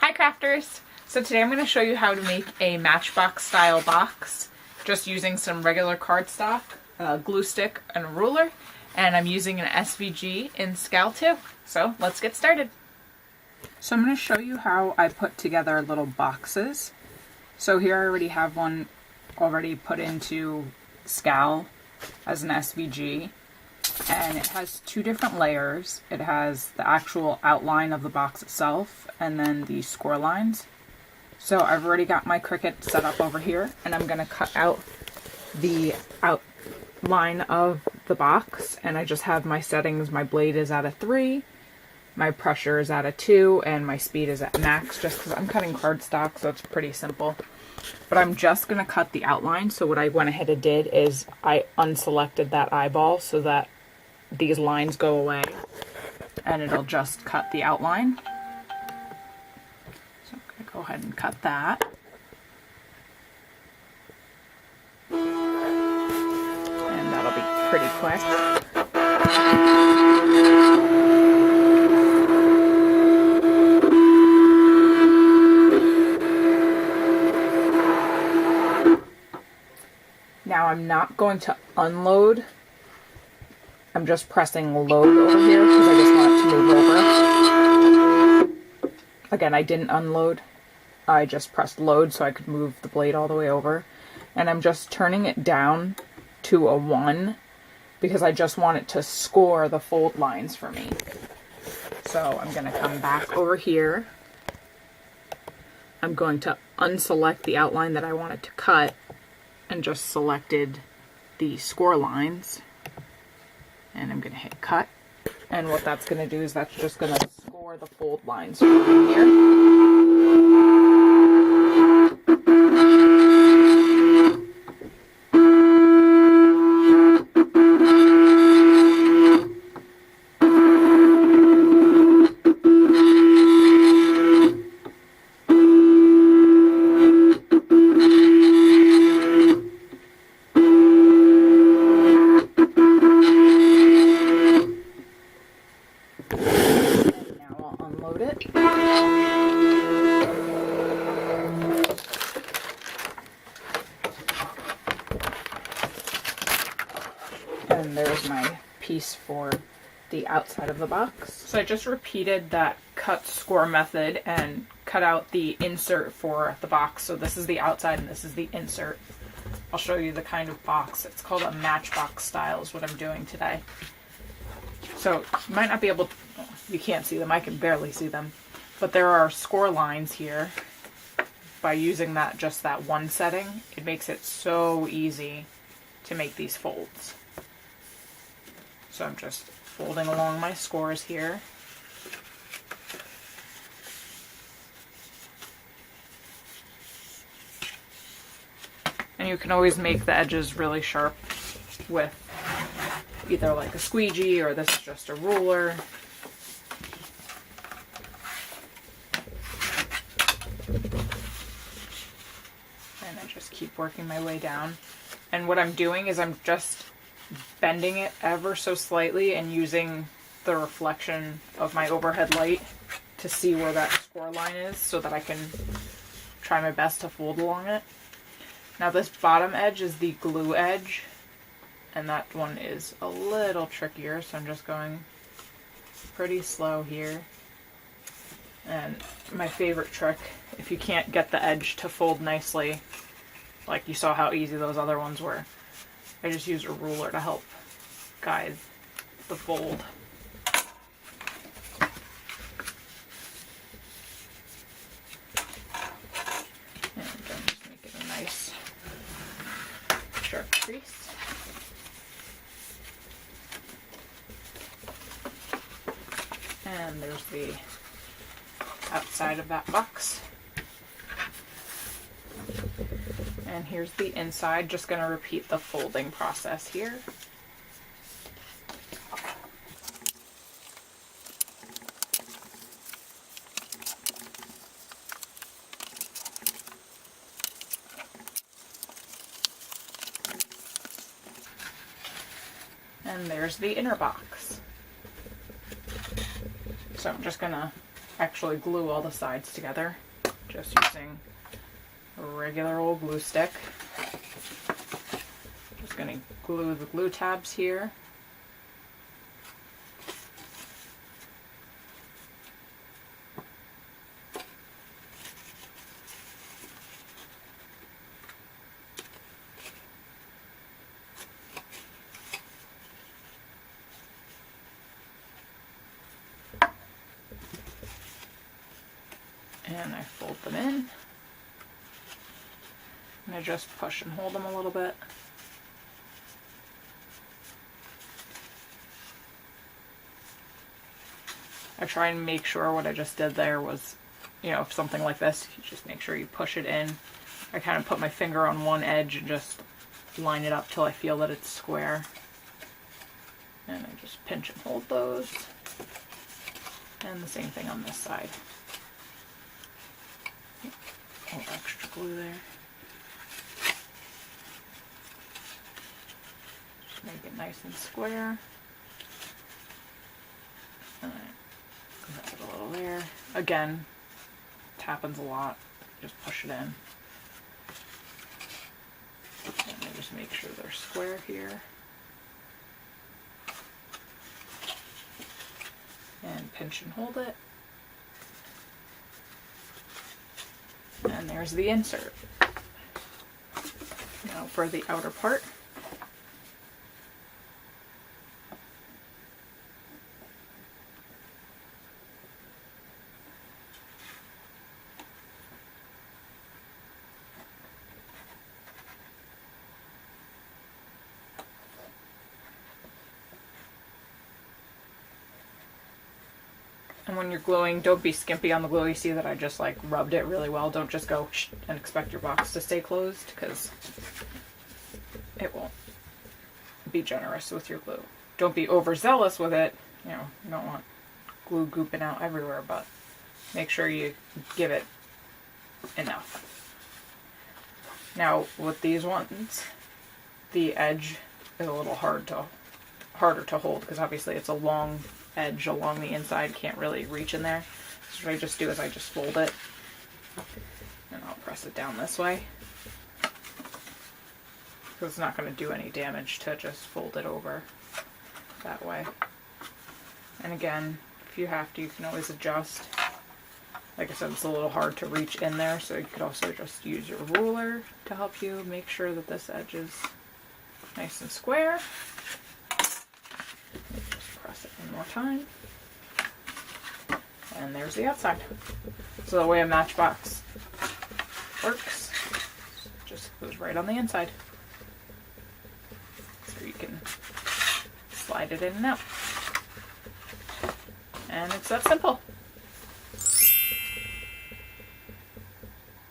Hi crafters! So today I'm going to show you how to make a Matchbox style box just using some regular cardstock, a glue stick, and a ruler, and I'm using an SVG in SCAL2. So let's get started. So I'm going to show you how I put together little boxes. So here I already have one already put into SCAL as an SVG, and it has two different layers. It has the actual outline of the box itself and then the score lines. So I've already got my Cricut set up over here, and I'm going to cut out the outline of the box, and I just have my settings. My blade is at a 3, my pressure is at a 2, and my speed is at max, just because I'm cutting cardstock, so it's pretty simple. But I'm just going to cut the outline. So what I went ahead and did is I unselected that eyeball so that these lines go away, and it'll just cut the outline. So I'm going to go ahead and cut that. And that'll be pretty quick. Now I'm not going to unload. I'm just pressing load over here because I just want it to move over. Again, I didn't unload. I just pressed load so I could move the blade all the way over. And I'm just turning it down to a 1 because I just want it to score the fold lines for me. So I'm going to come back over here. I'm going to unselect the outline that I wanted to cut and just selected the score lines. And I'm going to hit cut. And what that's going to do is that's just going to score the fold lines for me here. And there's my piece for the outside of the box. So I just repeated that cut score method and cut out the insert for the box. So this is the outside and this is the insert. I'll show you the kind of box. It's called a Matchbox style is what I'm doing today. So you might not be able to, you can't see them, I can barely see them, but there are score lines here. By using that, just that one setting, it makes it so easy to make these folds. So I'm just folding along my scores here. And you can always make the edges really sharp with either like a squeegee or this is just a ruler. And I just keep working my way down. And what I'm doing is I'm just bending it ever so slightly and using the reflection of my overhead light to see where that score line is so that I can try my best to fold along it. Now this bottom edge is the glue edge, and that one is a little trickier, so I'm just going pretty slow here. And my favorite trick, if you can't get the edge to fold nicely, like you saw how easy those other ones were, I just use a ruler to help guide the fold. And then just make it a nice sharp crease. And there's the outside of that box. And here's the inside, just going to repeat the folding process here. And there's the inner box. So I'm just gonna, actually glue all the sides together, just using a regular old glue stick. Just going to glue the glue tabs here. And I fold them in. And I just push and hold them a little bit. I try and make sure what I just did there was, you know, if something like this, you just make sure you push it in. I kind of put my finger on one edge and just line it up till I feel that it's square. And I just pinch and hold those. And the same thing on this side. A little extra glue there. Just make it nice and square. And put a little there. Again, it happens a lot. Just push it in. And I just make sure they're square here. And pinch and hold it. And there's the insert. Now for the outer part. And when you're gluing, don't be skimpy on the glue. You see that I just like rubbed it really well. Don't just go and expect your box to stay closed, because it won't. Be generous with your glue. Don't be overzealous with it. You know, you don't want glue gooping out everywhere, but make sure you give it enough. Now with these ones, the edge is a little harder to hold, because obviously it's a long edge along the inside, can't really reach in there. So what I just do is I just fold it and I'll press it down this way, because it's not going to do any damage to just fold it over that way. And again, if you have to, you can always adjust. Like I said, it's a little hard to reach in there, so you could also just use your ruler to help you make sure that this edge is nice and square. Press it one more time. And there's the outside. So the way a Matchbox works, just goes right on the inside. So you can slide it in and out. And it's that simple.